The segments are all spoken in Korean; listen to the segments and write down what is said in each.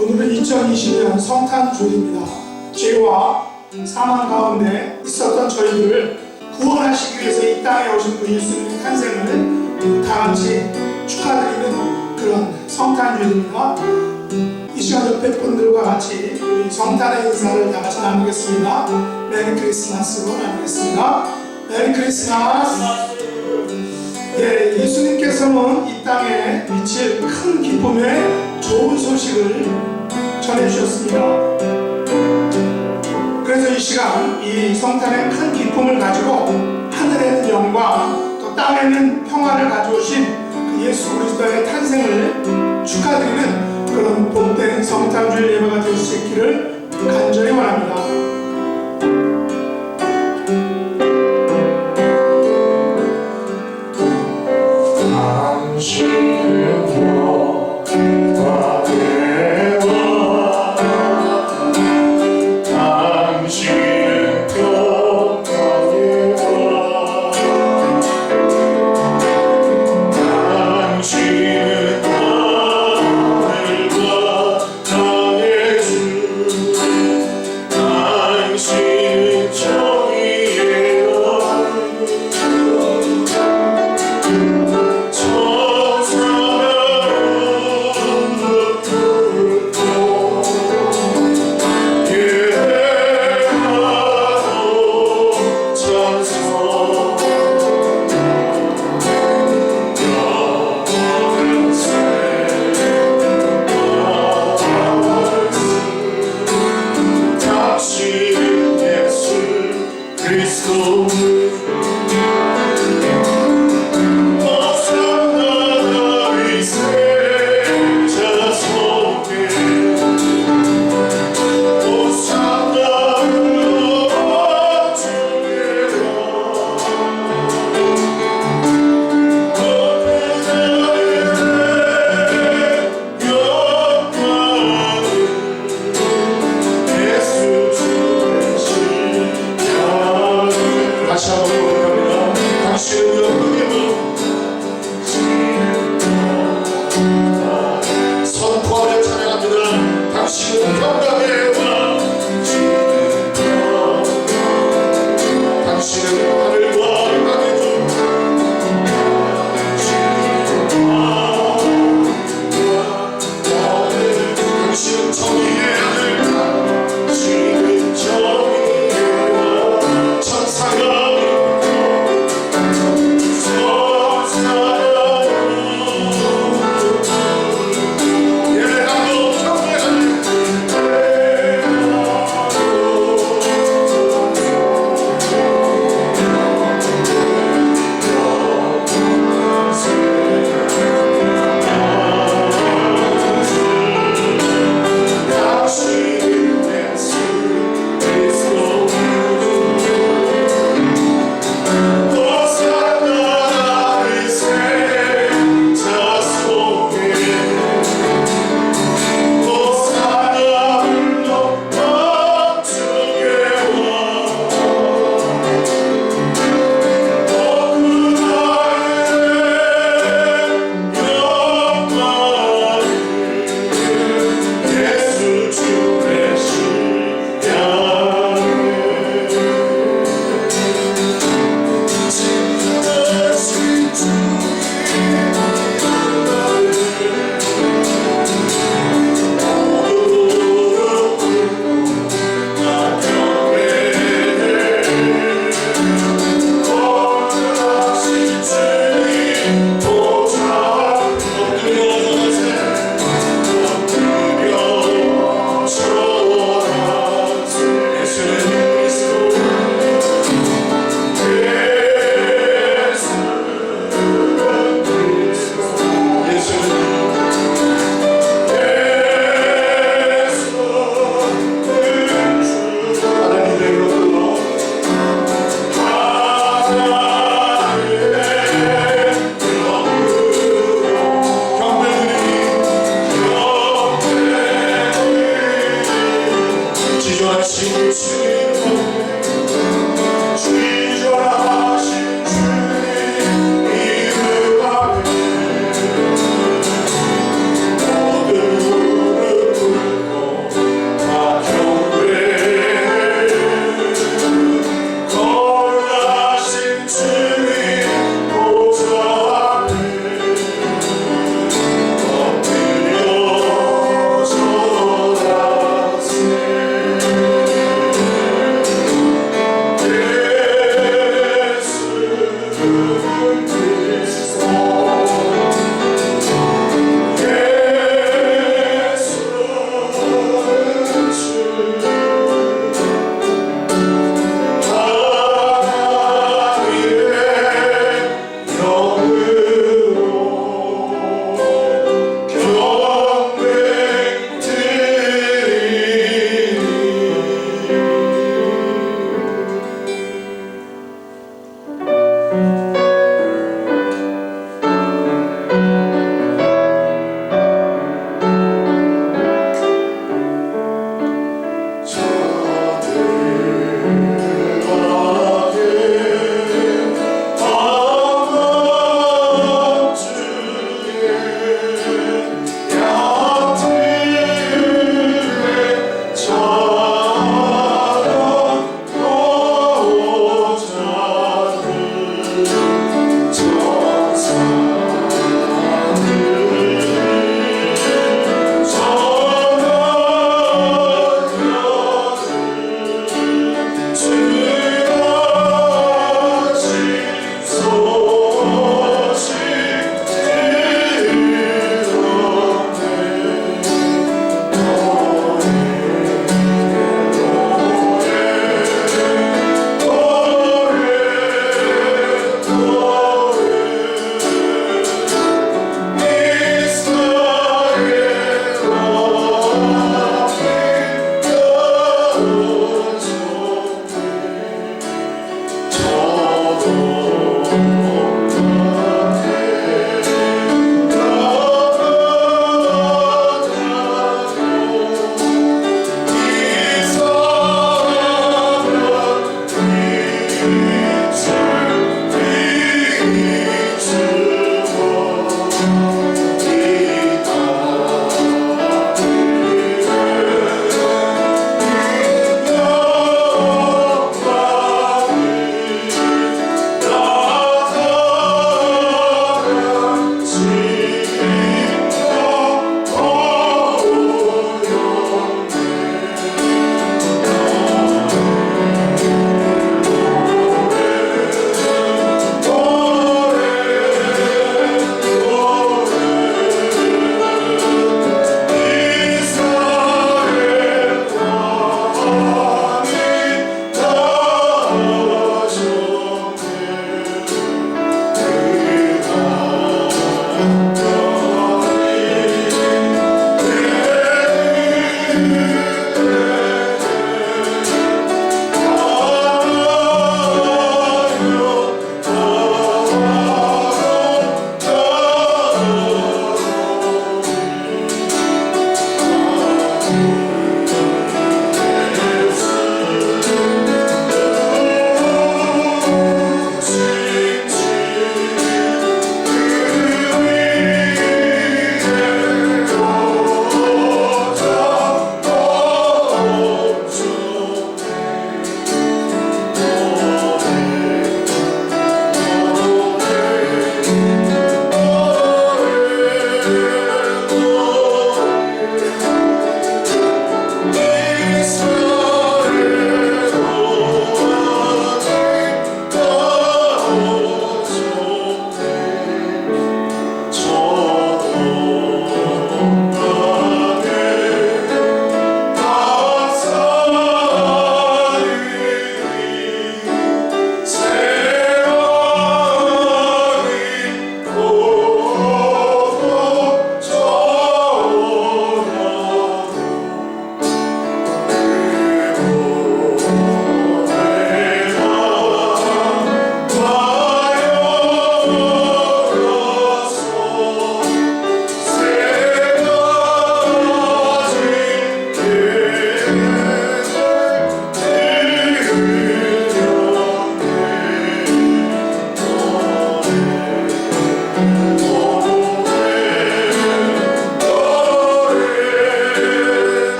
오늘은 2020년 성탄주일입니다. 죄와 사망 가운데 있었던 저희들을 구원하시기 위해서 이 땅에 오신 그 예수님의 탄생을 다 같이 축하드리는 그런 성탄주일입니다. 이 시간 옆에 분들과 같이 우리 성탄의 인사를 다 같이 나누겠습니다. 메리 크리스마스로 나누겠습니다. 메리 크리스마스. 예, 예수님께서는 이 땅에 미칠 큰 기쁨의 좋은 소식을 전해주셨습니다. 그래서 이 시간 이 성탄의 큰 기쁨을 가지고 하늘에는 영광 또 땅에는 평화를 가져오신 그 예수 그리스도의 탄생을 축하드리는 그런 복된 성탄주일 예배가 될 수 있기를 간절히 원합니다.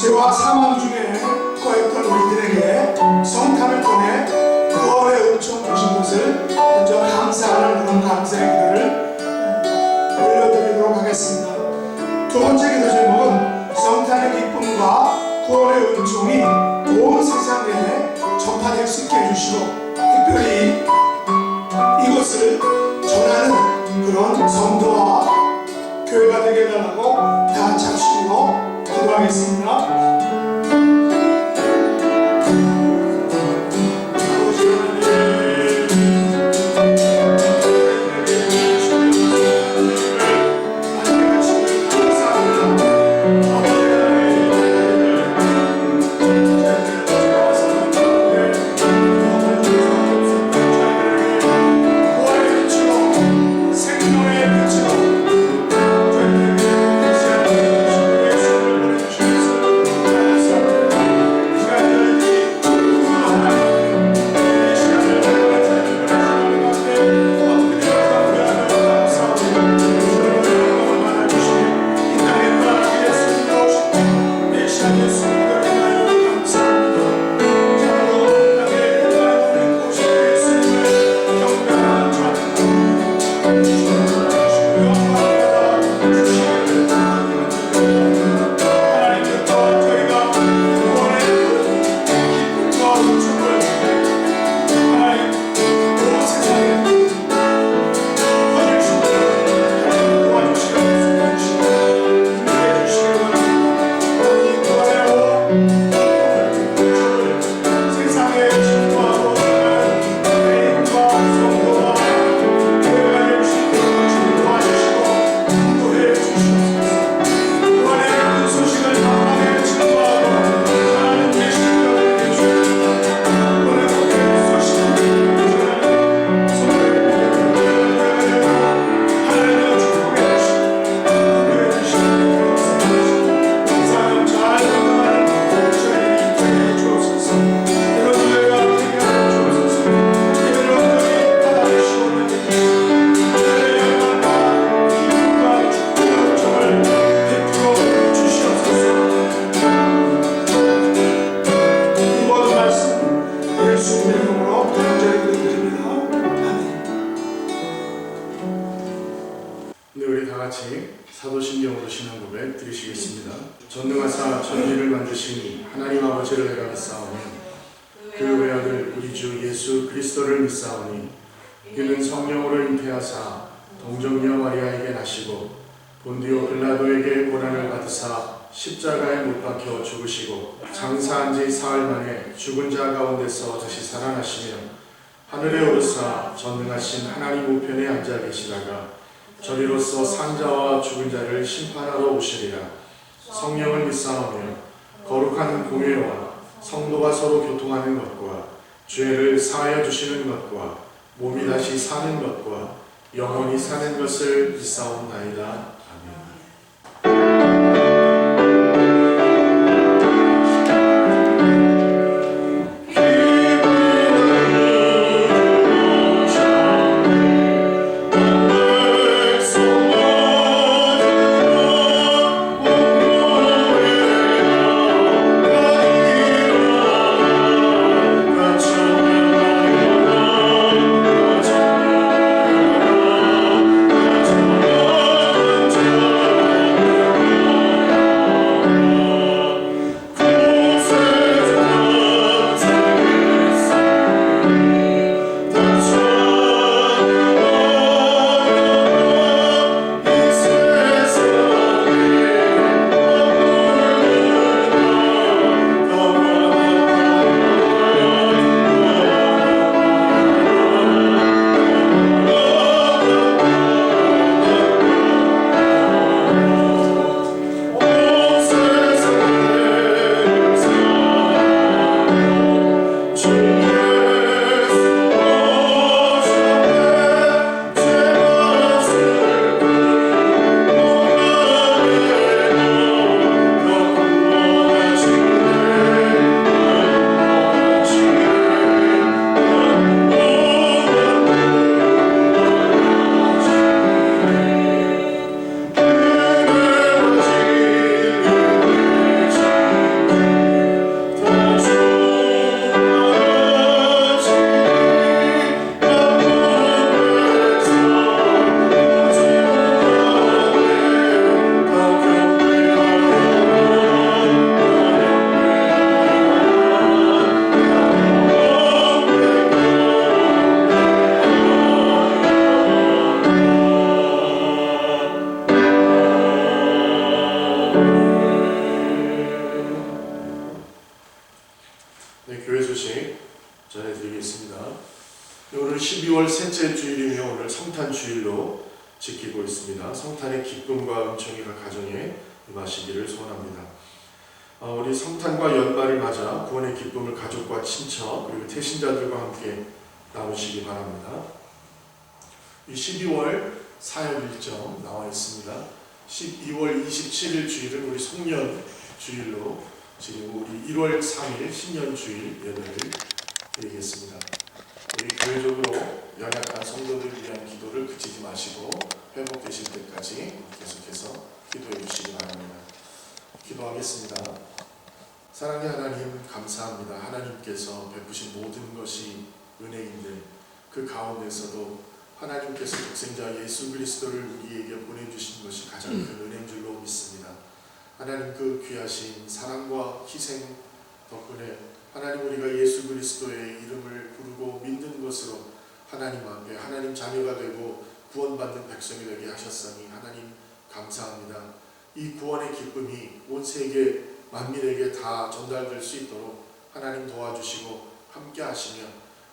죄와 사망 중에 거했던 우리들에게 성탄을 통해 구원의 은총 주신 것을 먼저 감사하는 그런 감사의 기도를 올려드리도록 하겠습니다. 두 번째 기도 제목은 성탄의 기쁨과 구원의 은총이 온 세상에 전파될 수 있게 해주시고 특별히 이것을 전하는 그런 성도와 교회가 되게 해달라고 다 같이 합심으로 기도하겠습니다. 사도신경으로 신앙 고백 드리시겠습니다. 전능하사 전지를 만드신 하나님 아버지를 내가 믿사오니 그 외아들 우리 주 예수 그리스도를 믿사오니 그는 성령으로 잉태하사 동정녀 마리아에게 나시고 본디오 빌라도에게 고난을 받으사 십자가에 못 박혀 죽으시고 장사한 지 사흘 만에 죽은 자 가운데서 다시 살아나시며 하늘에 오르사 전능하신 하나님 우편에 앉아 계시다가 저리로서 산자와 죽은 자를 심판하러 오시리라. 성령을 믿사오며 거룩한 공회와 성도가 서로 교통하는 것과 죄를 사하여 주시는 것과 몸이 다시 사는 것과 영원히 사는 것을 믿사옵나이다. 교회 소식 전해드리겠습니다. 오늘 12월 셋째 주일이며 오늘 성탄 주일로 지키고 있습니다. 성탄의 기쁨과 은총이가 가정에 임하시기를 소원합니다. 우리 성탄과 연말을 맞아 구원의 기쁨을 가족과 친척 그리고 태신자들과 함께 나누시기 바랍니다. 이 12월 사역 일정 나와 있습니다. 12월 27일 주일은 우리 송년 주일로 지금 우리 1월 3일 신년 주일 예배를 드리겠습니다. 우리 교회적으로 연약한 성도들 위한 기도를 그치지 마시고 회복되실 때까지 계속해서 기도해 주시기 바랍니다. 기도하겠습니다. 사랑의 하나님 감사합니다. 하나님께서 베푸신 모든 것이 은혜인데 그 가운데서도 하나님께서 독생자 예수 그리스도를 우리에게 보내주신 것이 가장 큰 은혜인 줄로 믿습니다. 하나님 그 귀하신 사랑과 희생 덕분에 하나님 우리가 예수 그리스도의 이름을 부르고 믿는 것으로 하나님 앞에 하나님 자녀가 되고 구원받는 백성이 되게 하셨으니 하나님 감사합니다. 이 구원의 기쁨이 온 세계 만민에게 다 전달될 수 있도록 하나님 도와주시고 함께 하시며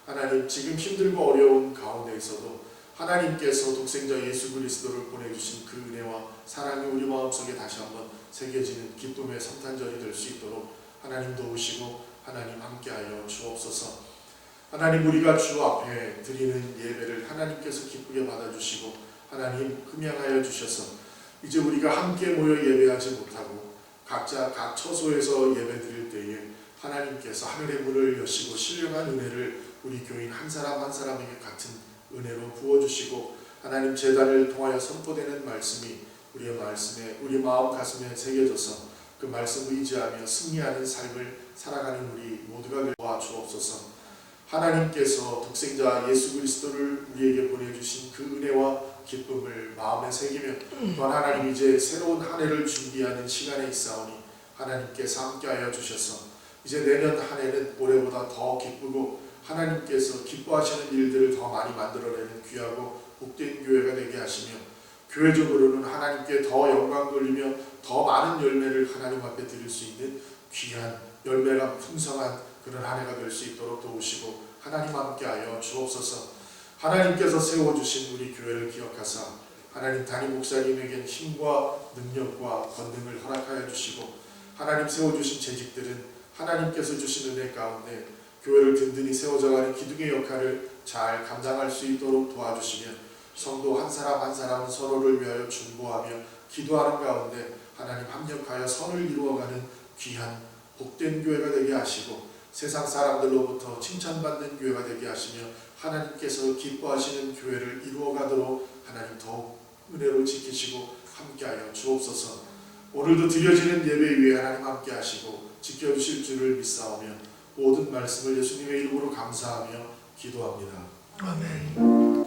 하나님 지금 힘들고 어려운 가운데에서도 하나님께서 독생자 예수 그리스도를 보내주신 그 은혜와 사랑이 우리 마음속에 다시 한번 새겨지는 기쁨의 성탄절이 될 수 있도록 하나님 도우시고 하나님 함께하여 주옵소서. 하나님 우리가 주 앞에 드리는 예배를 하나님께서 기쁘게 받아주시고 하나님 흠양하여 주셔서 이제 우리가 함께 모여 예배하지 못하고 각자 각 처소에서 예배 드릴 때에 하나님께서 하늘의 문을 여시고 신령한 은혜를 우리 교인 한 사람 한 사람에게 같은 은혜로 부어주시고 하나님 제단을 통하여 선포되는 말씀이 우리의 말씀에 우리 마음 가슴에 새겨져서 그 말씀 의지하며 승리하는 삶을 살아가는 우리 모두가 도와주옵소서. 하나님께서 독생자 예수 그리스도를 우리에게 보내주신 그 은혜와 기쁨을 마음에 새기며 또한 하나님 이제 새로운 한 해를 준비하는 시간에 있사오니 하나님께서 함께하여 주셔서 이제 내년 한 해는 올해보다 더 기쁘고 하나님께서 기뻐하시는 일들을 더 많이 만들어내는 귀하고 복된 교회가 되게 하시며 교회적으로는 하나님께 더 영광 돌리며 더 많은 열매를 하나님 앞에 드릴 수 있는 귀한 열매가 풍성한 그런 한 해가 될 수 있도록 도우시고 하나님 함께하여 주옵소서. 하나님께서 세워주신 우리 교회를 기억하사 하나님 담임 목사님에겐 힘과 능력과 권능을 허락하여 주시고, 하나님 세워주신 재직들은 하나님께서 주신 은혜 가운데 교회를 든든히 세워져가는 기둥의 역할을 잘 감당할 수 있도록 도와주시며, 성도 한 사람 한 사람은 서로를 위하여 중보하며 기도하는 가운데 하나님 합력하여 선을 이루어가는 귀한 복된 교회가 되게 하시고, 세상 사람들로부터 칭찬받는 교회가 되게 하시며, 하나님께서 기뻐하시는 교회를 이루어가도록 하나님 더욱 은혜로 지키시고 함께하여 주옵소서. 오늘도 드려지는 예배 위에 하나님 함께하시고 지켜주실 줄을 믿사오며 모든 말씀을 예수님의 이름으로 감사하며 기도합니다. 아멘.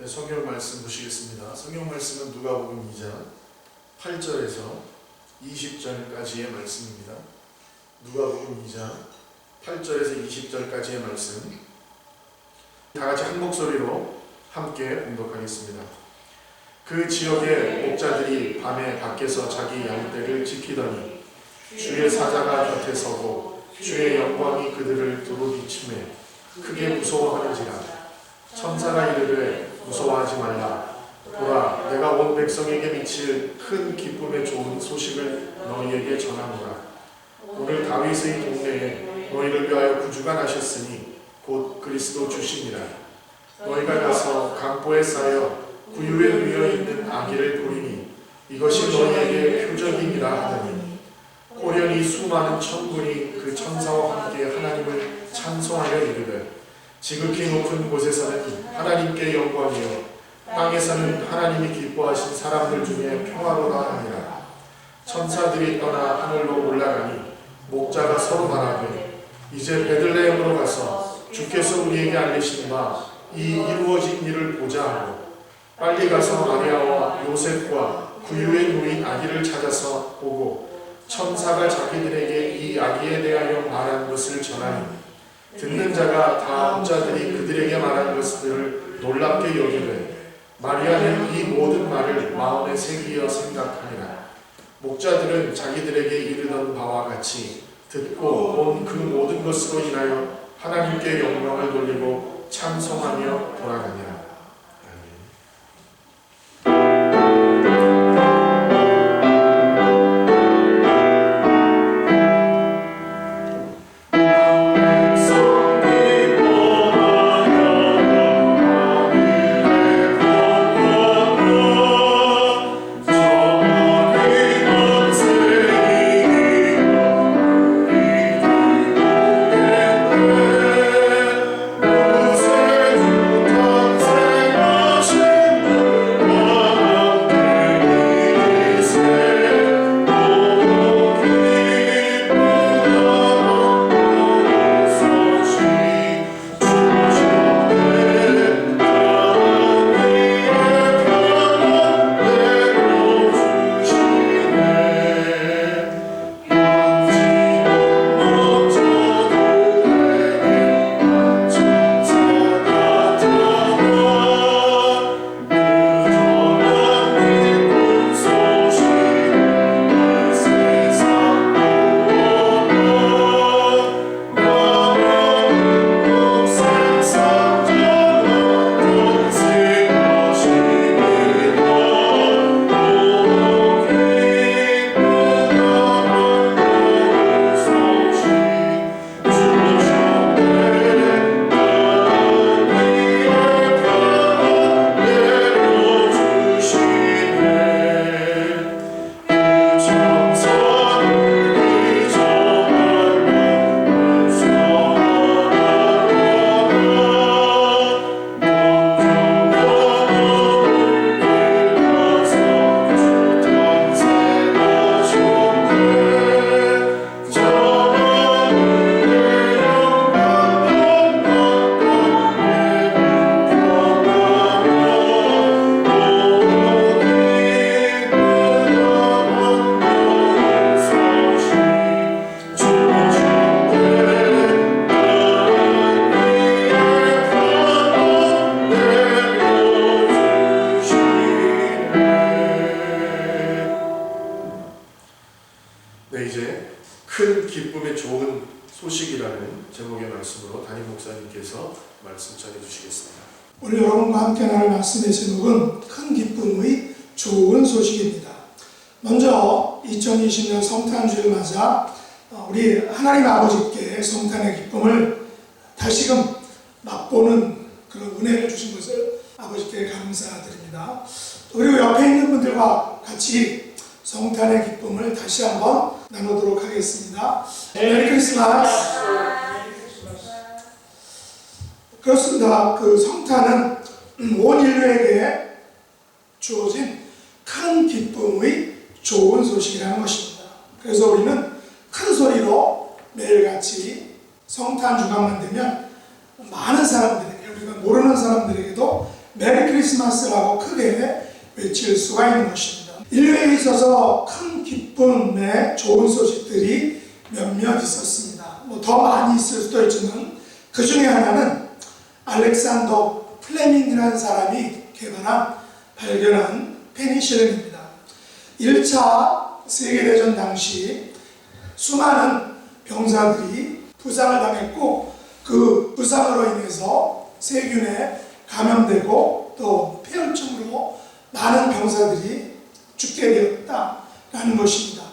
성경 말씀 보시겠습니다. 성경 말씀은 누가복음 2장 8절에서 20절까지의 말씀입니다. 누가복음 2장 8절에서 20절까지의 말씀, 다 같이 한 목소리로 함께 봉독하겠습니다. 그 지역의 목자들이 밤에 밖에서 자기 양떼를 지키더니 주의 사자가 곁에 서고 주의 영광이 그들을 두루비치매 크게 무서워하는지라. 천사가 이르되 무서워하지 말라. 보라, 내가 온 백성에게 미칠 큰 기쁨의 좋은 소식을 너희에게 전하노라. 오늘 다윗의 동네에 너희를 위하여 구주가 나셨으니 곧 그리스도 주시니라. 너희가 가서 강보에 쌓여 구유에 누워 있는 아기를 보리니 이것이 너희에게 표적이니라 하더니, 호련히 수많은 천군이 그 천사와 함께 하나님을 찬송하여 이르되, 지극히 높은 곳에서는 하나님께 영광이요 땅에서는 하나님이 기뻐하신 사람들 중에 평화로라 하니라. 천사들이 떠나 하늘로 올라가니 목자가 서로 말하되, 이제 베들레헴으로 가서 주께서 우리에게 알리신 바 이 이루어진 일을 보자 하고, 빨리 가서 마리아와 요셉과 구유에 누인 아기를 찾아서 보고 천사가 자기들에게 이 아기에 대하여 말한 것을 전하니, 듣는 자가 다 혼자들이 그들에게 말한 것들을 놀랍게 여기되 마리아는 이 모든 말을 마음에 새기어 생각하니라. 목자들은 자기들에게 이르던 바와 같이 듣고 본 그 모든 것으로 인하여 하나님께 영광을 돌리고 찬송하며 돌아가니라. 그 기쁨의 좋은 소식이라는 제목의 말씀으로 담임 목사님께서 말씀 전해주시겠습니다. 오늘 여러분과 함께 나눌 말씀의 제목은 큰 기쁨의 좋은 소식입니다. 먼저 2020년 성탄주를 맞아 우리 하나님 아버지께 성탄의 기쁨을 다시금 맛보는 그런 은혜를 주신 것을 아버지께 감사드립니다. 그리고 옆에 있는 분들과 같이 성탄의 기쁨을 다시 한번 나누도록 하겠습니다. 메리 크리스마스. 그렇습니다. 그 성탄은 온 인류에게 주어진 큰 기쁨의 좋은 소식이라는 것입니다. 그래서 우리는 큰 소리로 매일같이 성탄 주간만 되면 많은 사람들에게, 우리가 모르는 사람들에게도 메리 크리스마스라고 크게 외칠 수가 있는 것입니다. 인류에 있어서 큰 기쁨의 좋은 소식들이 몇몇 있었습니다. 더 많이 있을 수도 있지만 그 중에 하나는 알렉산더 플레밍이라는 사람이 발견한 페니실린입니다. 1차 세계대전 당시 수많은 병사들이 부상을 당했고 그 부상으로 인해서 세균에 감염되고 또 폐혈증으로 많은 병사들이 죽게 되었다라는 것입니다.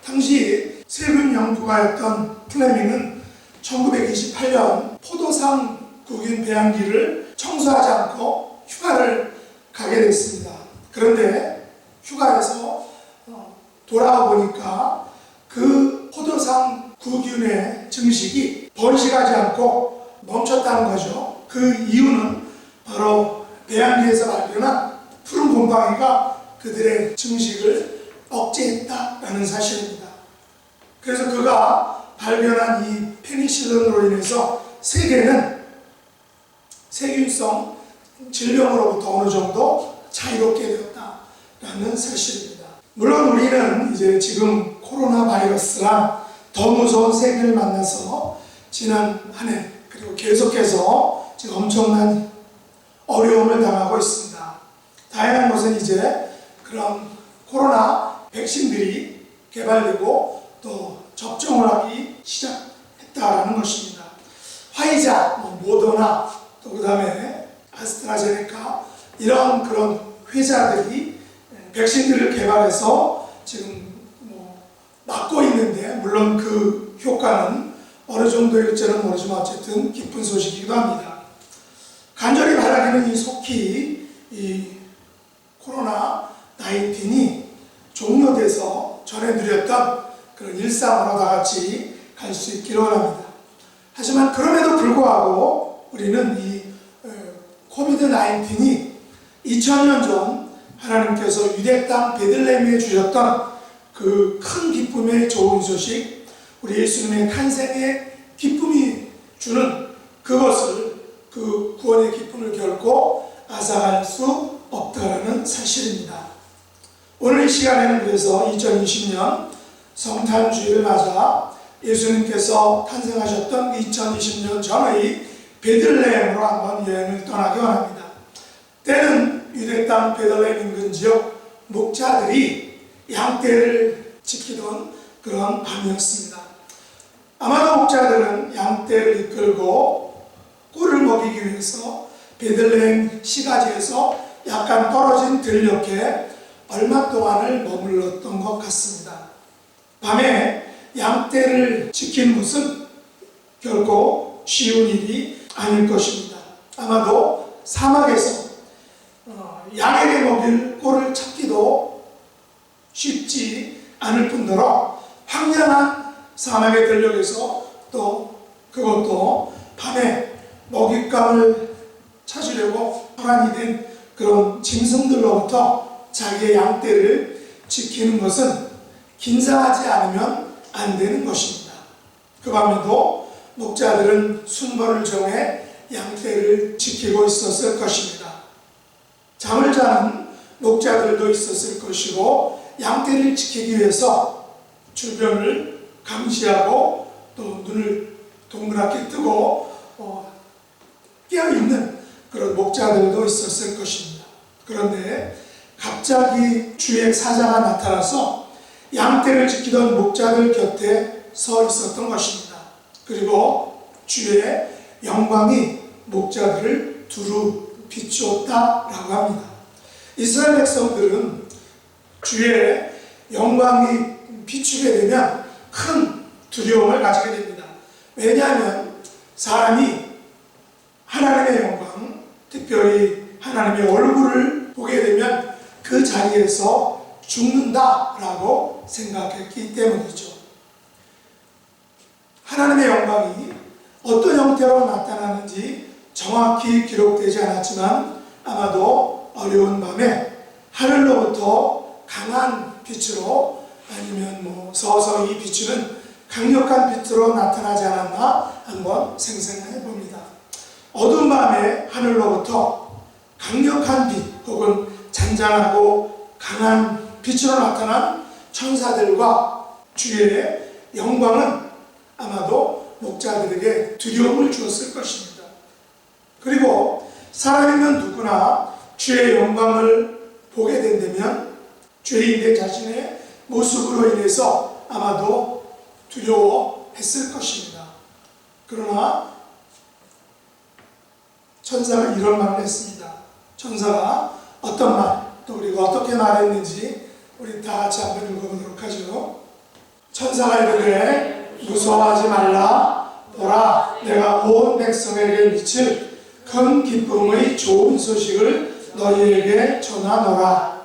당시 세균 연구가였던 플레밍은 1928년 포도상 국인 배양기를 청소하지 않고 휴가를 가게 됐습니다. 그런데 휴가에서 돌아와 보니까 그 포도상 구균의 증식이 번식하지 않고 멈췄다는 거죠. 그 이유는 바로 배양기에서 발견한 푸른 곰팡이가 그들의 증식을 억제했다라는 사실입니다. 그래서 그가 발견한 이 페니실린으로 인해서 세계는 세균성 질병으로부터 어느 정도 자유롭게 되었다라는 사실입니다. 물론 우리는 이제 지금 코로나 바이러스랑 더 무서운 세균을 만나서 지난 한 해 그리고 계속해서 지금 엄청난 어려움을 당하고 있습니다. 다행한 것은 이제 그런 코로나 백신들이 개발되고 또 접종을 하기 시작했다라는 것입니다. 화이자, 모더나, 또 그 다음에 아스트라제네카 이런 그런 회사들이 백신들을 개발해서 지금 맞고 있는데 물론 그 효과는 어느 정도일지는 모르지만 어쨌든 기쁜 소식이기도 합니다. 간절히 바라기는 이 속히 이 코로나 19이 종료돼서 전에 누렸던 그런 일상으로 다 같이 갈 수 있기를 원합니다. 하지만 그럼에도 불구하고 우리는 이 코비드 19이 2000년 전 하나님께서 유대 땅 베들레헴에 주셨던 그 큰 기쁨의 좋은 소식, 우리 예수님의 탄생의 기쁨이 주는 그것을, 그 구원의 기쁨을 결코 앗아갈 수 없다라는 사실입니다. 오늘 이 시간에는 그래서 2020년 성탄주의를 맞아 예수님께서 탄생하셨던 2020년 전의 베들레헴으로 한번 여행을 떠나기 원합니다. 때는 유대 땅 베들레헴 인근 지역 목자들이 양떼를 지키던 그런 밤이었습니다. 아마도 목자들은 양떼를 이끌고 꿀을 먹이기 위해서 베들레헴 시가지에서 약간 떨어진 들녘에 얼마 동안을 머물렀던 것 같습니다. 밤에 양떼를 지키는 것은 결코 쉬운 일이 아닐 것입니다. 아마도 사막에서 양에게 먹일 꿀을 찾기도 쉽지 않을 뿐더러 황량한 사막의 들녘에서 또 그것도 밤에 먹잇감을 찾으려고 호란이 된 그런 짐승들로부터 자기의 양떼를 지키는 것은 긴장하지 않으면 안 되는 것입니다. 그 밤에도 목자들은 순번을 정해 양떼를 지키고 있었을 것입니다. 잠을 자는 목자들도 있었을 것이고 양떼를 지키기 위해서 주변을 감시하고 또 눈을 동그랗게 뜨고 깨어있는 그런 목자들도 있었을 것입니다. 그런데 갑자기 주의 사자가 나타나서 양떼를 지키던 목자들 곁에 서 있었던 것입니다. 그리고 주의 영광이 목자들을 두루 비추었다라고 합니다. 이스라엘 백성들은 주의 영광이 비추게 되면 큰 두려움을 가지게 됩니다. 왜냐하면 사람이 하나님의 영광, 특별히 하나님의 얼굴을 보게 되면 그 자리에서 죽는다라고 생각했기 때문이죠. 하나님의 영광이 어떤 형태로 나타나는지 정확히 기록되지 않았지만 아마도 어려운 밤에 하늘로부터 강한 빛으로 아니면 서서히 비추는 강력한 빛으로 나타나지 않았나 한번 생각해 봅니다. 어두운 밤에 하늘로부터 강력한 빛 혹은 잔잔하고 강한 빛으로 나타난 천사들과 주의 영광은 아마도 목자들에게 두려움을 주었을 것입니다. 그리고 사람이면 누구나 주의 영광을 보게 된다면 죄인의 자신의 모습으로 인해서 아마도 두려워했을 것입니다. 그러나 천사가 이런 말을 했습니다. 천사가 어떤 말, 또 그리고 어떻게 말했는지 우리 다 같이 한번 읽어보도록 하죠. 천사가 이르되 무서워하지 말라. 보라, 내가 온 백성에게 미칠 큰 기쁨의 좋은 소식을 너희에게 전하노라.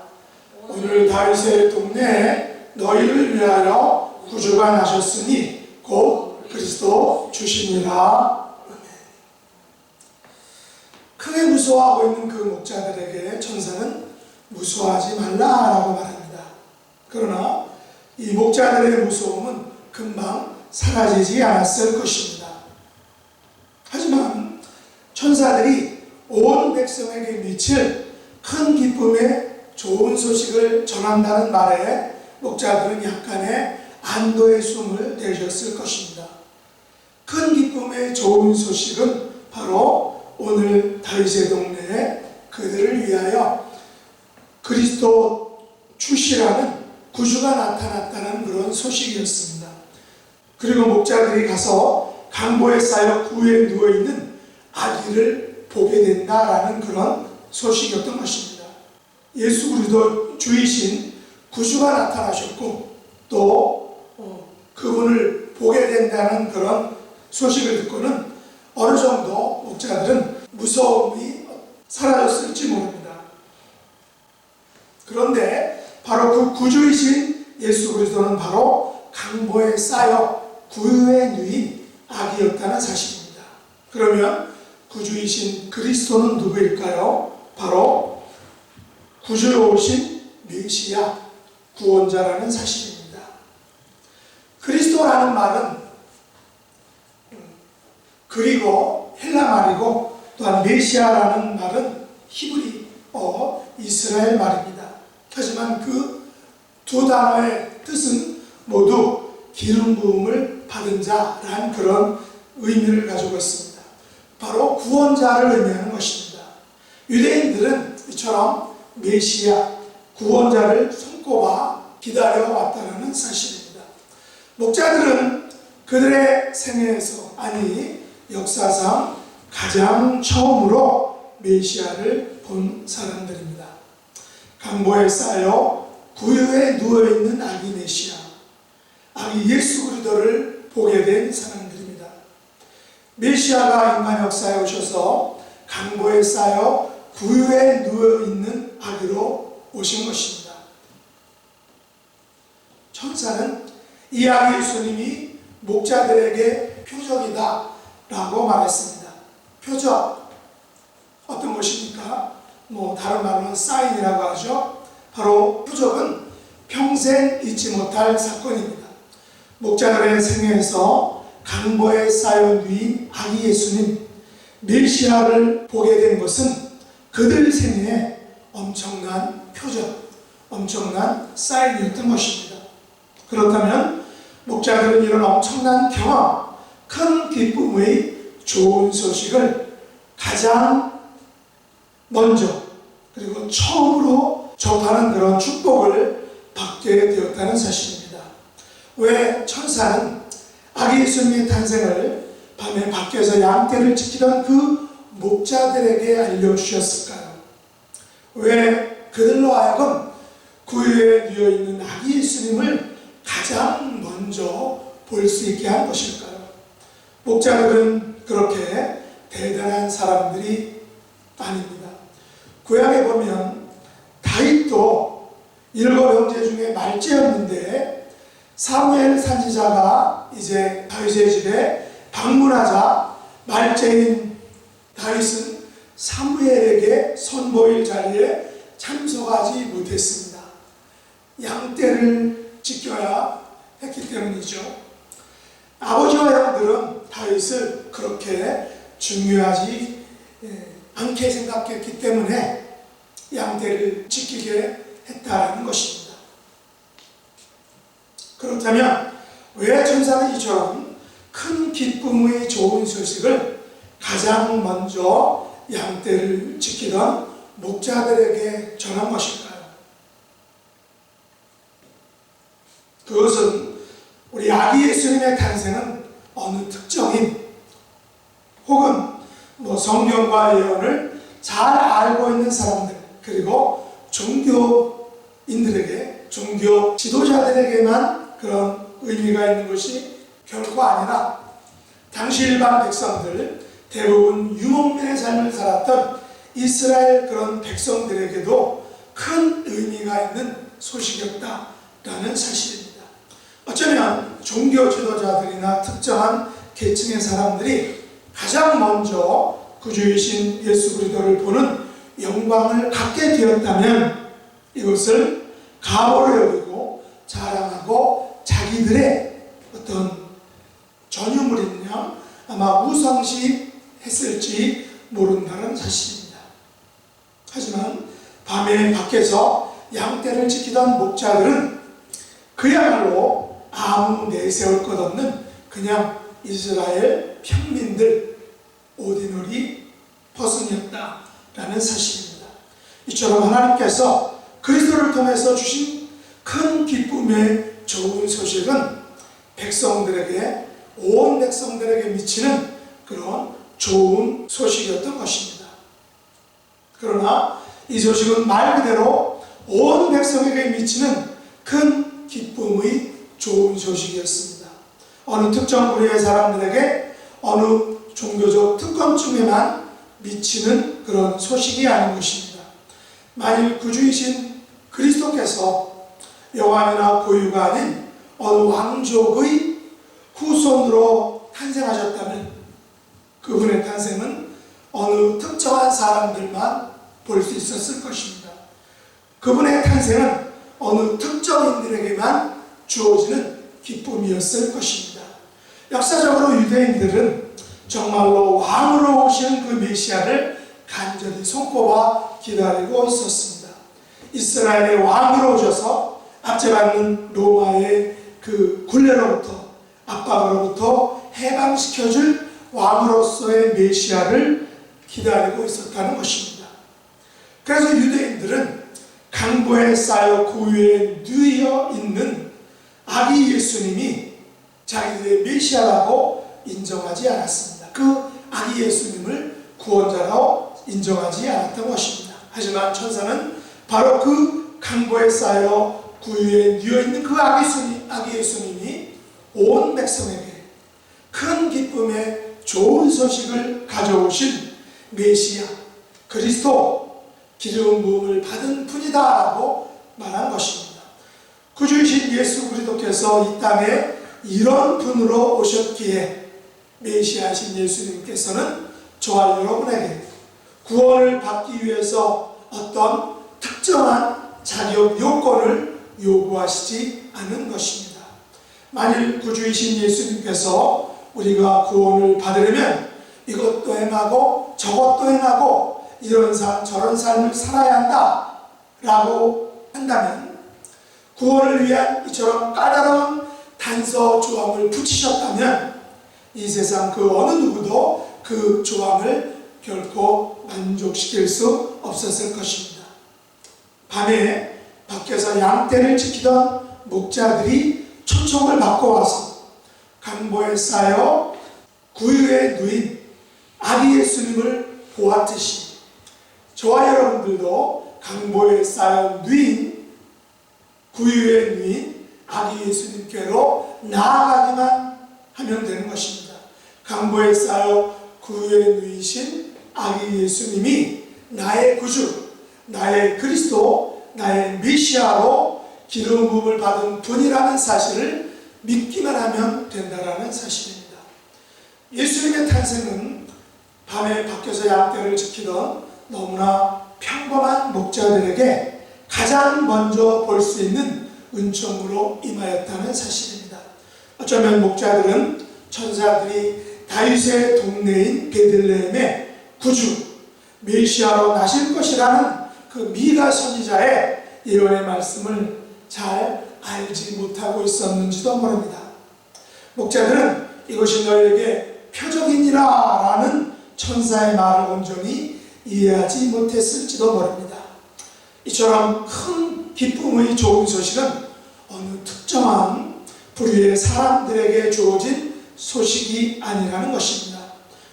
오늘 다윗의 동네에 너희를 위하여 구주가 나셨으니 곧 그리스도 주시니라. 크게 무서워하고 있는 그 목자들에게 천사는 무서워하지 말라라고 말합니다. 그러나 이 목자들의 무서움은 금방 사라지지 않았을 것입니다. 하지만 천사들이 온 백성에게 미칠 큰 기쁨의 좋은 소식을 전한다는 말에 목자들은 약간의 안도의 숨을 내쉬었을 것입니다. 큰 기쁨의 좋은 소식은 바로 오늘 다윗의 동네에 그들을 위하여 그리스도 주시라는 구주가 나타났다는 그런 소식이었습니다. 그리고 목자들이 가서 강보에 쌓여 구에 누워있는 아기를 보게 된다라는 그런 소식이었던 것입니다. 예수 그리스도 주이신 구주가 나타나셨고 또 그분을 보게 된다는 그런 소식을 듣고는 어느 정도 목자들은 무서움이 사라졌을지 모릅니다. 그런데 바로 그 구주이신 예수 그리스도는 바로 강보에 쌓여 구유에 누인 아기였다는 사실입니다. 그러면 구주이신 그리스도는 누구일까요? 바로 구주로 오신 메시아, 구원자라는 사실입니다. 그리스도라는 말은 그리고 헬라 말이고 또한 메시아라는 말은 히브리어 이스라엘 말입니다. 하지만 그 두 단어의 뜻은 모두 기름 부음을 받은 자라는 그런 의미를 가지고 있습니다. 바로 구원자를 의미하는 것입니다. 유대인들은 이처럼 메시아, 구원자를 손꼽아 기다려왔다는 사실입니다. 목자들은 그들의 생애에서 아니 역사상 가장 처음으로 메시아를 본 사람들입니다. 강보에 쌓여 구유에 누워있는 아기 메시아, 아기 예수 그리스도를 보게 된 사람들입니다. 메시아가 인간 역사에 오셔서 강보에 쌓여 구유에 누워있는 아기로 오신 것입니다. 천사는 이 아기 예수님이 목자들에게 표적이다 라고 말했습니다. 표적, 어떤 것입니까? 다른 말로는 사인이라고 하죠. 바로 표적은 평생 잊지 못할 사건입니다. 목자들의 생애에서 강보에 쌓여 누인 아기 예수님, 메시아를 보게 된 것은 그들 생애에 엄청난 표적, 엄청난 사인이었던 것입니다. 그렇다면 목자들은 이런 엄청난 경험, 큰 기쁨의 좋은 소식을 가장 먼저 그리고 처음으로 접하는 그런 축복을 받게 되었다는 사실입니다. 왜 천사는 아기 예수님의 탄생을 밤에 밖에서 양떼를 지키던 그 목자들에게 알려주셨을까요? 왜 그들로 하여금 구유에 누워있는 아기 예수님을 가장 먼저 볼 수 있게 한 것일까요? 목자들은 그렇게 대단한 사람들이 아닙니다. 구약에 보면 다윗도 7 형제 중에 말째였는데 사무엘 선지자가 이제 다윗의 집에 방문하자 말째인 다윗은 사무엘에게 선보일 자리에 참석하지 못했습니다. 양떼를 지켜야 했기 때문이죠. 아버지와 형들은 다윗을 그렇게 중요하지 않게 생각했기 때문에 양떼를 지키게 했다는 것입니다. 그렇다면 왜 천사는 이처럼 큰 기쁨의 좋은 소식을 가장 먼저 양떼를 지키던 목자들에게 전한 것일까요? 그것은 우리 아기 예수님의 탄생은 어느 특정인 혹은 성경과 예언을 잘 알고 있는 사람들 그리고 종교인들에게 종교 지도자들에게만 그런 의미가 있는 것이 결코 아니라 당시 일반 백성들 대부분 유목민의 삶을 살았던 이스라엘 그런 백성들에게도 큰 의미가 있는 소식이었다라는 사실입니다. 어쩌면 종교 지도자들이나 특정한 계층의 사람들이 가장 먼저 구주이신 예수 그리스도를 보는 영광을 갖게 되었다면 이것을 가보로 여기고 자랑하고 자기들의 어떤 전유물인 양 아마 우상시했을지 모른다는 사실입니다. 하지만 밤에 밖에서 양떼를 지키던 목자들은 그야말로 아무 내세울 것 없는 그냥 이스라엘 평민들 오디너리 퍼슨이었다라는 사실입니다. 이처럼 하나님께서 그리스도를 통해서 주신 큰 기쁨의 좋은 소식은 백성들에게 온 백성들에게 미치는 그런 좋은 소식이었던 것입니다. 그러나 이 소식은 말 그대로 온 백성에게 미치는 큰 기쁨의 좋은 소식이었습니다. 어느 특정 부류의 사람들에게 어느 종교적 특권층에만 미치는 그런 소식이 아닌 것입니다. 만일 구주이신 그리스도께서 여왕이나 고유가 아닌 어느 왕족의 후손으로 탄생하셨다면 그분의 탄생은 어느 특정한 사람들만 볼 수 있었을 것입니다. 그분의 탄생은 어느 특정인들에게만 주어지는 기쁨이었을 것입니다. 역사적으로 유대인들은 정말로 왕으로 오시는 그 메시아를 간절히 손꼽아 기다리고 있었습니다. 이스라엘의 왕으로 오셔서 압제받는 로마의 그 굴레로부터 압박으로부터 해방시켜줄 왕으로서의 메시아를 기다리고 있었다는 것입니다. 그래서 유대인들은 강보에 쌓여 고유에 누워 있는 아기 예수님이 자기들의 메시아라고 인정하지 않았습니다. 그 아기 예수님을 구원자로 인정하지 않았던 것입니다. 하지만 천사는 바로 그 강보에 쌓여 구유에 누워 있는 그 아기 예수님이 온 백성에게 큰 기쁨의 좋은 소식을 가져오신 메시아 그리스도 기름 부음을 받은 분이다라고 말한 것입니다. 구주이신 예수 그리스도께서 이 땅에 이런 분으로 오셨기에 메시아신 예수님께서는 저와 여러분에게 구원을 받기 위해서 어떤 특정한 자격 요건을 요구하시지 않은 것입니다. 만일 구주이신 예수님께서 우리가 구원을 받으려면 이것도 행하고 저것도 행하고 이런 삶 저런 삶을 살아야 한다 라고 한다면 구원을 위한 이처럼 까다로운 단서 조항을 붙이셨다면 이 세상 그 어느 누구도 그 조항을 결코 만족시킬 수 없었을 것입니다. 밤에 밖에서 양떼를 지키던 목자들이 초청을 받고 와서 강보에 쌓여 구유에 누인 아기 예수님을 보았듯이 저와 여러분들도 강보에 쌓여 누인 구유에 누인 아기 예수님께로 나아가기만 하면 되는 것입니다. 강보에 쌓여 구유에 누이신 아기 예수님이 나의 구주, 나의 그리스도, 나의 메시아로 기름 부음을 받은 분이라는 사실을 믿기만 하면 된다라는 사실입니다. 예수님의 탄생은 밤에 밖에서 양떼를 지키던 너무나 평범한 목자들에게 가장 먼저 볼 수 있는 은총으로 임하였다는 사실입니다. 어쩌면 목자들은 천사들이 다윗의 동네인 베들레헴의 구주 메시아로 나실 것이라는 그 미가 선지자의 예언의 말씀을 잘 알지 못하고 있었는지도 모릅니다. 목자들은 이것이 너에게 표적이니라 라는 천사의 말을 온전히 이해하지 못했을지도 모릅니다. 이처럼 큰 기쁨의 좋은 소식은 어느 특정한 부류의 사람들에게 주어진 소식이 아니라는 것입니다.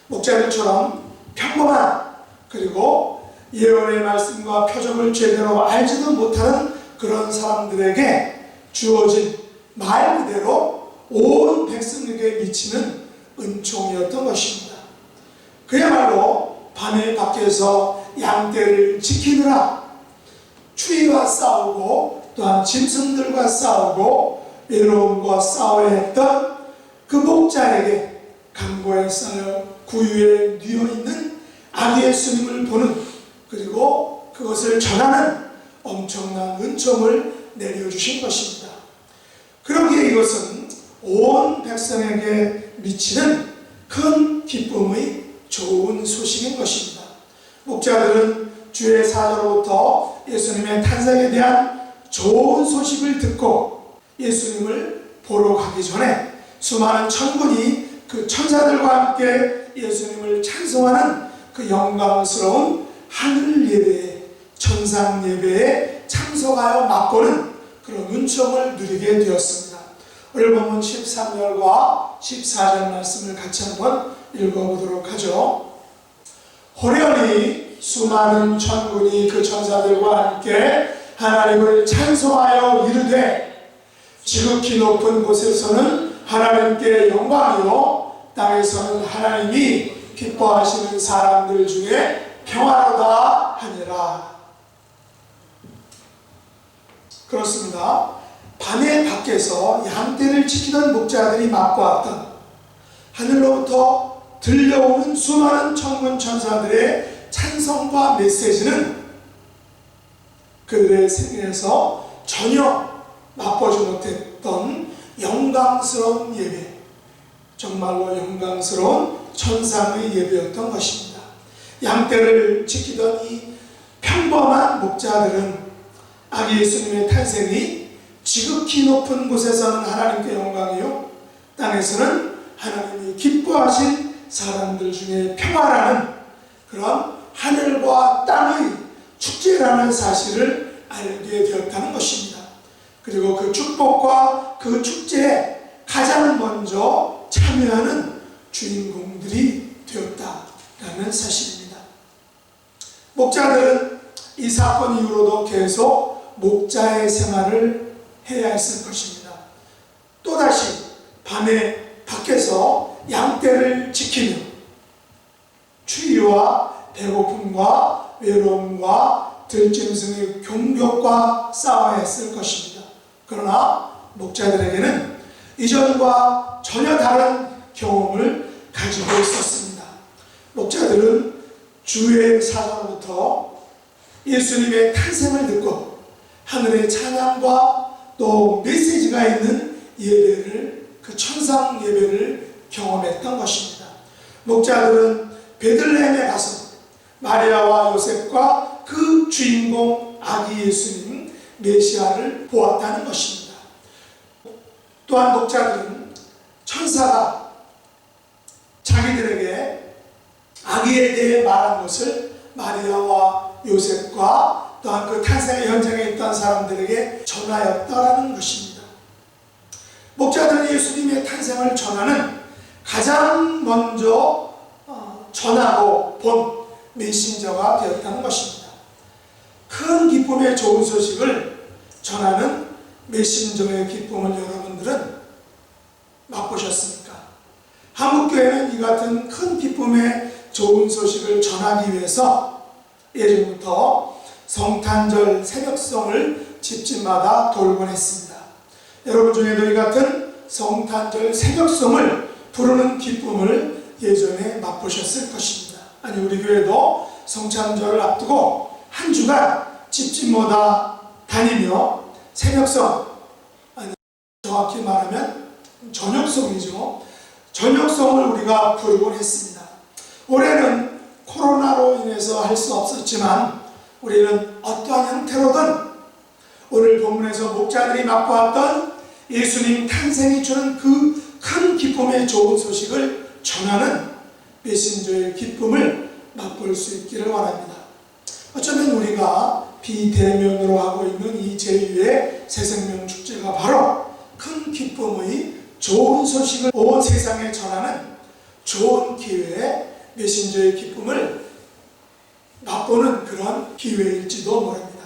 목자들처럼 평범한 그리고 예언의 말씀과 표적을 제대로 알지도 못하는 그런 사람들에게 주어진 말 그대로 온 백성에게 미치는 은총이었던 것입니다. 그야말로 밤에 밖에서 양떼를 지키느라 추위와 싸우고 또한 짐승들과 싸우고 외로움과 싸워야 했던 그 목자에게 강보에 쌓여 구유에 뉘어있는 아기 예수님을 보는 그리고 그것을 전하는 엄청난 은총을 내려주신 것입니다. 그러기에 이것은 온 백성에게 미치는 큰 기쁨의 좋은 소식인 것입니다. 목자들은 주의 사자로부터 예수님의 탄생에 대한 좋은 소식을 듣고 예수님을 보러 가기 전에 수많은 천군이 그 천사들과 함께 예수님을 찬송하는 그 영광스러운 하늘 예배에 천상 예배에 참석하여 맛보는 그런 은총을 누리게 되었습니다. 오늘 본문 13절과 14절 말씀을 같이 한번 읽어보도록 하죠. 호련히 수많은 천군이 그 천사들과 함께 하나님을 찬송하여 이르되 지극히 높은 곳에서는 하나님께 영광이요 땅에서는 하나님이 기뻐하시는 사람들 중에 평화로다 하니라. 그렇습니다. 밤에 밖에서 양떼를 지키던 목자들이 맛보았던 하늘로부터 들려오는 수많은 천군 천사들의 찬성과 메시지는 그들의 생애에서 전혀 맛보지 못했던 영광스러운 예배, 정말로 영광스러운 천상의 예배였던 것입니다. 양떼를 지키던 이 평범한 목자들은 아기 예수님의 탄생이 지극히 높은 곳에서는 하나님께 영광이요 땅에서는 하나님이 기뻐하신 사람들 중에 평화라는 그런 하늘과 땅의 축제라는 사실을 알게 되었다는 것입니다. 그리고 그 축복과 그 축제에 가장 먼저 참여하는 주인공들이 되었다라는 사실입니다. 목자들은 이 사건 이후로도 계속 목자의 생활을 해야 했을 것입니다. 또다시 밤에 밖에서 양떼를 지키며 추위와 배고픔과 외로움과 들짐승의 공격과 싸워야 했을 것입니다. 그러나 목자들에게는 이전과 전혀 다른 경험을 가지고 있었습니다. 목자들은 주의 사자로부터 예수님의 탄생을 듣고 하늘의 찬양과 또 메시지가 있는 예배를 그 천상 예배를 경험했던 것입니다. 목자들은 베들레헴에 가서 마리아와 요셉과 그 주인공 아기 예수님 메시아를 보았다는 것입니다. 또한 목자들은 천사가 자기들에게 아기에 대해 말한 것을 마리아와 요셉과 또한 그 탄생의 현장에 있던 사람들에게 전하였다라는 것입니다. 목자들은 예수님의 탄생을 전하는 가장 먼저 전하고 본 메신저가 되었다는 것입니다. 큰 기쁨의 좋은 소식을 전하는 메신저의 기쁨을 여러분들은 맛보셨습니까? 한국교회는 이 같은 큰 기쁨의 좋은 소식을 전하기 위해서 예전부터 성탄절 새벽송을 집집마다 돌곤 했습니다. 여러분 중에도 이 같은 성탄절 새벽송을 부르는 기쁨을 예전에 맛보셨을 것입니다. 아니, 우리 교회도 성탄절을 앞두고 한 주간 집집마다 다니며 새벽송, 아니 정확히 말하면 저녁송이죠. 저녁송을 우리가 부르곤 했습니다. 올해는 코로나로 인해서 할 수 없었지만 우리는 어떠한 형태로든 오늘 본문에서 목자들이 맛보았던 예수님 탄생이 주는 그 큰 기쁨의 좋은 소식을 전하는 메신저의 기쁨을 맛볼 수 있기를 원합니다. 어쩌면 우리가 비대면으로 하고 있는 이 제2의 새생명 축제가 바로 큰 기쁨의 좋은 소식을 온 세상에 전하는 좋은 기회에 메신저의 기쁨을 맛보는 그런 기회일지도 모릅니다.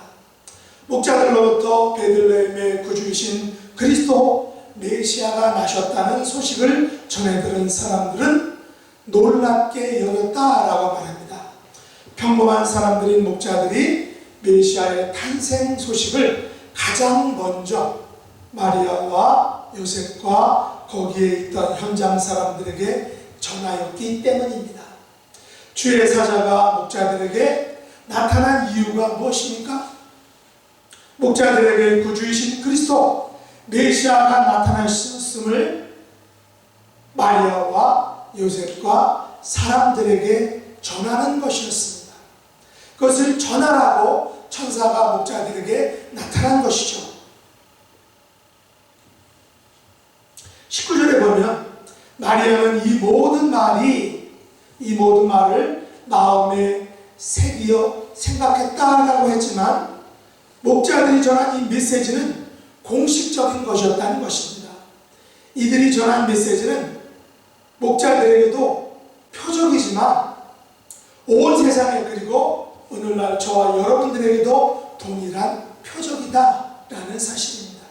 목자들로부터 베들레헴의 구주이신 그리스도 메시아가 나셨다는 소식을 전해들은 사람들은 놀랍게 여겼다라고 말합니다. 평범한 사람들인 목자들이 메시아의 탄생 소식을 가장 먼저 마리아와 요셉과 거기에 있던 현장 사람들에게 전하였기 때문입니다. 주의 사자가 목자들에게 나타난 이유가 무엇입니까? 목자들에게 구주이신 그리스도 메시아가 나타나셨음을 마리아와 요셉과 사람들에게 전하는 것이었습니다. 그것을 전하라고 천사가 목자들에게 나타난 것이죠. 19절에 보면 마리아는 이 모든 말을 마음에 새기어 생각했다라고 했지만 목자들이 전한 이 메시지는 공식적인 것이었다는 것입니다. 이들이 전한 메시지는 목자들에게도 표적이지만 온 세상에 그리고 오늘날 저와 여러분들에게도 동일한 표적이다라는 사실입니다.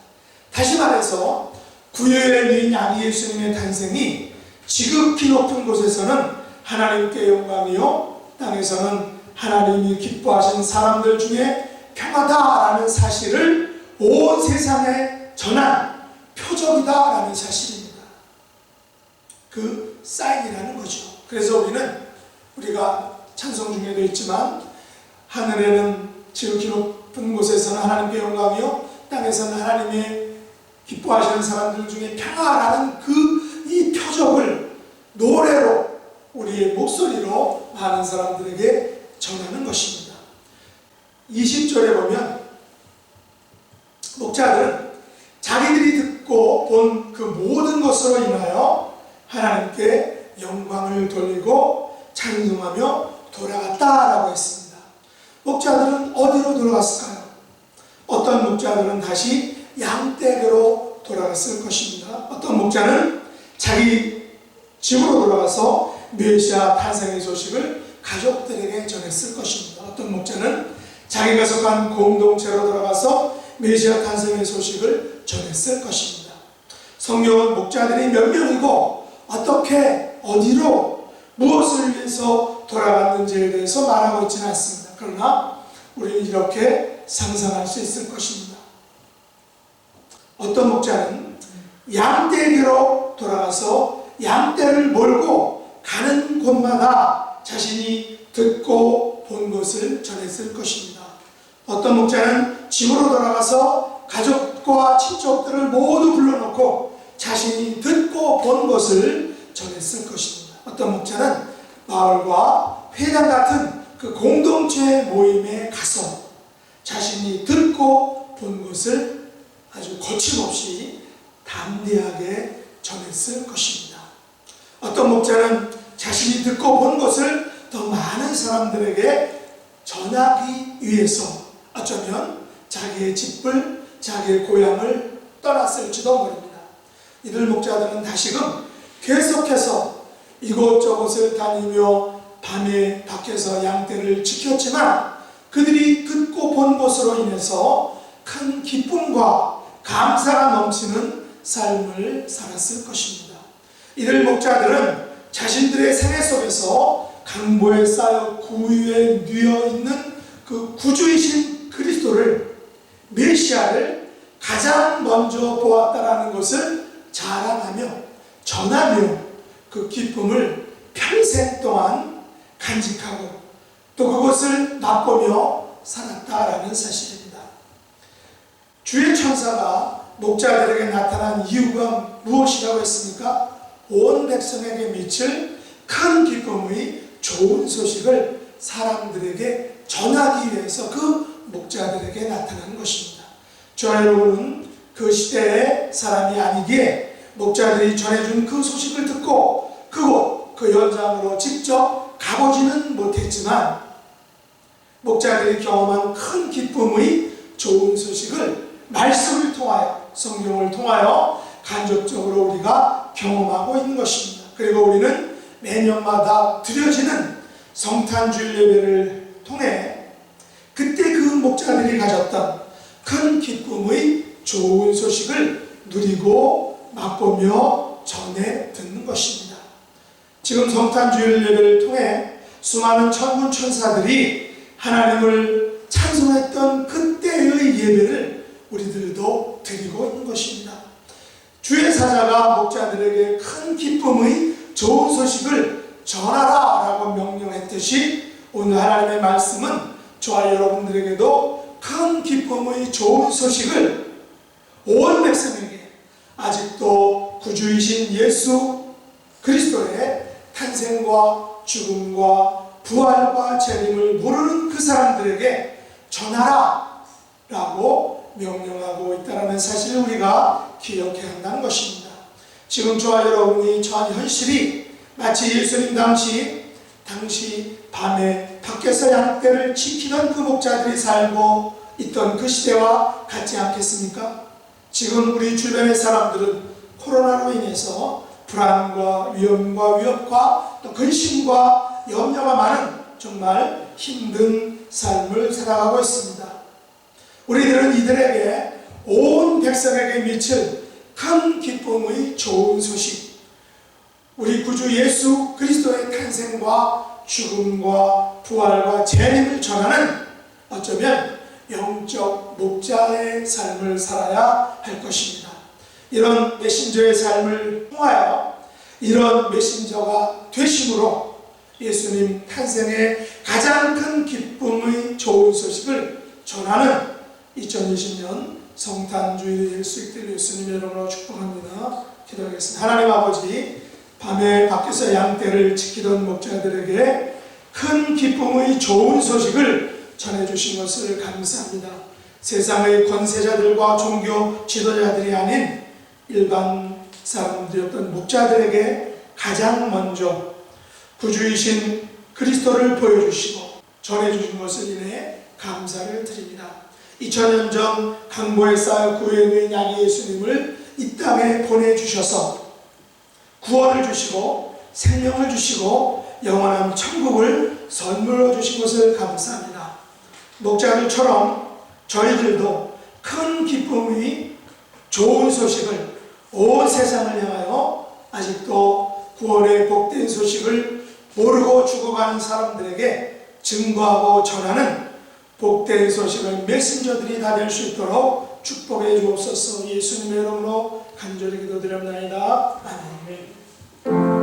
다시 말해서 구유의 누인 아기 예수님의 탄생이 지극히 높은 곳에서는 하나님께 영광이요 땅에서는 하나님이 기뻐하신 사람들 중에 평화다라는 사실을 온 세상에 전한 표적이다라는 사실입니다. 그 사인이라는 거죠. 그래서 우리가 찬송 중에도 있지만 하늘에는 지극히 높은 곳에서는 하나님께 영광이요 땅에서는 하나님의 기뻐하시는 사람들 중에 평화라는 이 표적을 노래로 우리의 목소리로 많은 사람들에게 전하는 것입니다. 20절에 보면 목자들은 자기들이 듣고 본 그 모든 것으로 인하여 하나님께 영광을 돌리고 찬송하며 돌아갔다라고 했습니다. 목자들은 어디로 돌아갔을까요? 어떤 목자들은 다시 양떼교로 돌아갔을 것입니다. 어떤 목자는 자기 집으로 돌아가서 메시아 탄생의 소식을 가족들에게 전했을 것입니다. 어떤 목자는 자기가 속한 공동체로 돌아가서 메시아 탄생의 소식을 전했을 것입니다. 성경은 목자들이 몇 명이고 어떻게 어디로 무엇을 위해서 돌아갔는지에 대해서 말하고 있지는 않습니다. 그러나 우리는 이렇게 상상할 수 있을 것입니다. 어떤 목자는 양떼에게로 돌아가서 양떼를 몰고 가는 곳마다 자신이 듣고 본 것을 전했을 것입니다. 어떤 목자는 집으로 돌아가서 가족과 친척들을 모두 불러놓고 자신이 듣고 본 것을 전했을 것입니다. 어떤 목자는 마을과 회당 같은 그 공동체 모임에 가서 자신이 듣고 본 것을 아주 거침없이 담대하게 전했을 것입니다. 어떤 목자는 자신이 듣고 본 것을 더 많은 사람들에게 전하기 위해서 어쩌면 자기의 집을, 자기의 고향을 떠났을지도 모릅니다. 이들 목자들은 다시금 계속해서 이곳저곳을 다니며 밤에 밖에서 양떼를 지켰지만 그들이 듣고 본 것으로 인해서 큰 기쁨과 감사가 넘치는 삶을 살았을 것입니다. 이들 목자들은 자신들의 생애 속에서 강보에 쌓여 구유에 뉘어 있는 그 구주이신 그리스도를, 메시아를 가장 먼저 보았다라는 것을 자랑하며 전하며 그 기쁨을 평생 동안 간직하고 또 그것을 맛보며 살았다라는 사실입니다. 주의 천사가 목자들에게 나타난 이유가 무엇이라고 했습니까? 온 백성에게 미칠 큰 기쁨의 좋은 소식을 사람들에게 전하기 위해서 그 목자들에게 나타난 것입니다. 저와 여러분은 그 시대의 사람이 아니기에 목자들이 전해준 그 소식을 듣고 그곳 그 현장으로 직접 가보지는 못했지만 목자들이 경험한 큰 기쁨의 좋은 소식을 말씀을 통하여, 성경을 통하여 간접적으로 우리가 경험하고 있는 것입니다. 그리고 우리는 매년마다 드려지는 성탄주일 예배를 통해 그때 그 목자들이 가졌던 큰 기쁨의 좋은 소식을 누리고 맛보며 전해 듣는 것입니다. 지금 성탄주일 예배를 통해 수많은 천군 천사들이 하나님을 찬송했던 그때의 예배를 우리들도 드리고 있는 것입니다. 주의 사자가 목자들에게 큰 기쁨의 좋은 소식을 전하라 라고 명령했듯이 오늘 하나님의 말씀은 저와 여러분들에게도 큰 기쁨의 좋은 소식을 온 백성에게, 아직도 구주이신 예수 그리스도의 탄생과 죽음과 부활과 재림을 모르는 그 사람들에게 전하라 라고 명령하고 있다는 사실을 우리가 기억해야 한다는 것입니다. 지금 저와 여러분이 처한 현실이 마치 예수님 당시 밤에 밖에서 양떼를 지키던 그 목자들이 살고 있던 그 시대와 같지 않겠습니까? 지금 우리 주변의 사람들은 코로나로 인해서 불안과 위험과 위협과 또 근심과 염려가 많은 정말 힘든 삶을 살아가고 있습니다. 우리들은 이들에게, 온 백성에게 미칠 큰 기쁨의 좋은 소식, 우리 구주 예수 그리스도의 탄생과 죽음과 부활과 재림을 전하는 어쩌면 영적 목자의 삶을 살아야 할 것입니다. 이런 메신저의 삶을 통하여 이런 메신저가 되심으로 예수님 탄생의 가장 큰 기쁨의 좋은 소식을 전하는 2020년 성탄주일이 될 수 있도록 예수님 이름으로 축복합니다. 기도하겠습니다. 하나님 아버지, 밤에 밖에서 양떼를 지키던 목자들에게 큰 기쁨의 좋은 소식을 전해주신 것을 감사합니다. 세상의 권세자들과 종교 지도자들이 아닌 일반 사람들이었던 목자들에게 가장 먼저 구주이신 그리스도를 보여주시고 전해주신 것을 인해 감사를 드립니다. 2000년 전 강보에 쌓여 구유에 누인 양의 예수님을 이 땅에 보내주셔서 구원을 주시고 생명을 주시고 영원한 천국을 선물로 주신 것을 감사합니다. 목자들처럼 저희들도 큰 기쁨의 좋은 소식을 온 세상을 향하여 아직도 구원의 복된 소식을 모르고 죽어가는 사람들에게 증거하고 전하는 복된 소식을 메신저들이 다 될 수 있도록 축복해 주옵소서. 예수님의 이름으로 간절히 기도드립니다. 아멘. 내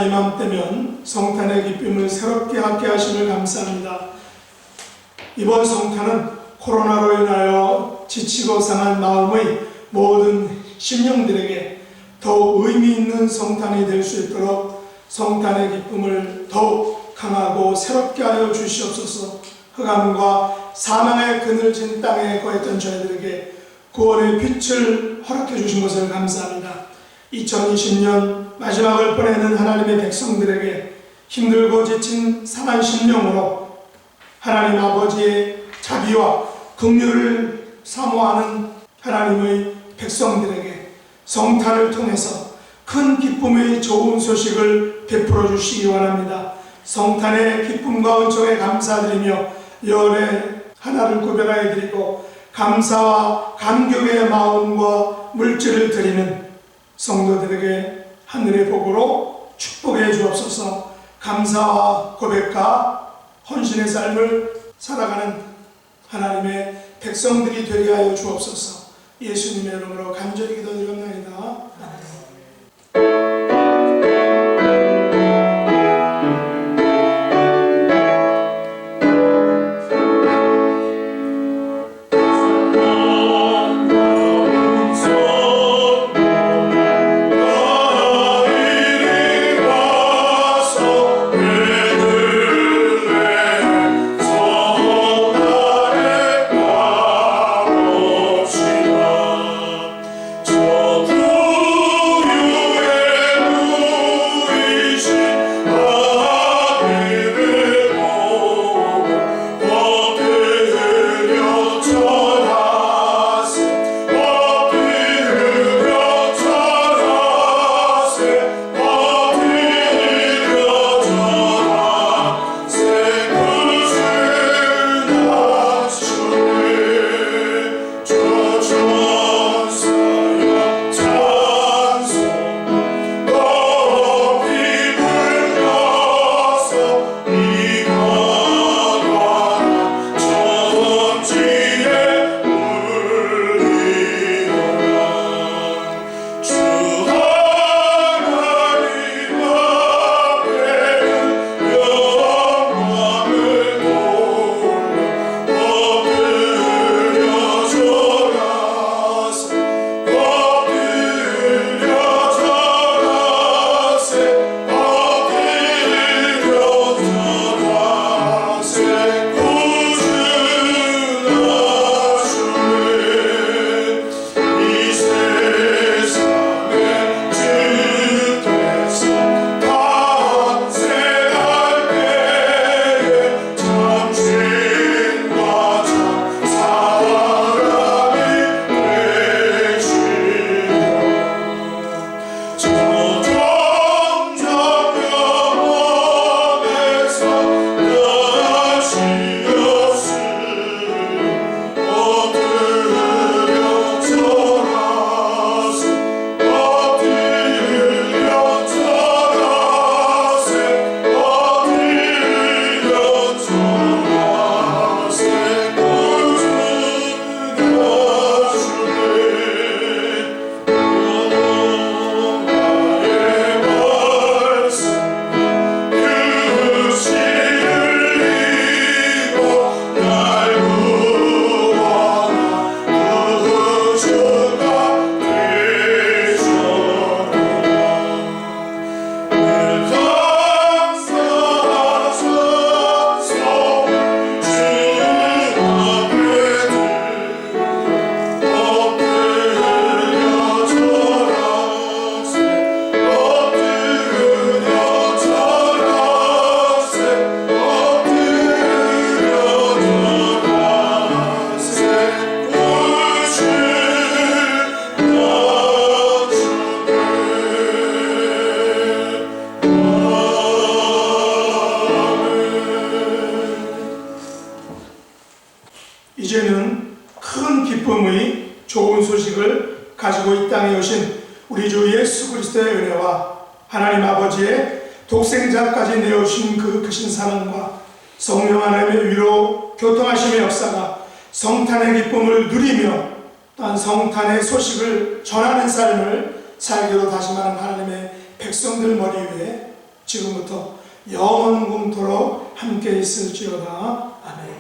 이맘때면 성탄의 기쁨을 새롭게 갖게 하심을 감사합니다. 이번 성탄은 코로나로 인하여 지치고 상한 마음의 모든 심령들에게 더욱 의미 있는 성탄이 될 수 있도록 성탄의 기쁨을 더욱 강하고 새롭게 하여 주시옵소서. 흑암과 사망의 그늘진 땅에 거했던 저희들에게 구원의 빛을 허락해 주신 것을 감사합니다. 2020년 마지막을 보내는 하나님의 백성들에게 힘들고 지친 상한 심령으로 하나님 아버지의 자비와 긍휼을 사모하는 하나님의 백성들에게 성탄을 통해서 큰 기쁨의 좋은 소식을 베풀어 주시기 원합니다. 성탄의 기쁨과 은총에 감사드리며 열의 하나를 구별하여 드리고 감사와 감격의 마음과 물질을 드리는 성도들에게 하늘의 복으로 축복해 주옵소서. 감사와 고백과 헌신의 삶을 살아가는 하나님의 백성들이 되게 하여 주옵소서. 예수님의 이름으로 간절히 기도드립니다. 이제는 큰 기쁨의 좋은 소식을 가지고 이 땅에 오신 우리 주 예수 그리스도의 은혜와 하나님 아버지의 독생자까지 내어주신 그 크신 사랑과 성령 하나님의 위로 교통하심의 역사가 성탄의 기쁨을 누리며 또한 성탄의 소식을 전하는 삶을 살기로 다짐하는 하나님의 백성들 머리 위에 지금부터 영원금토록 함께 있을지어다. 아멘.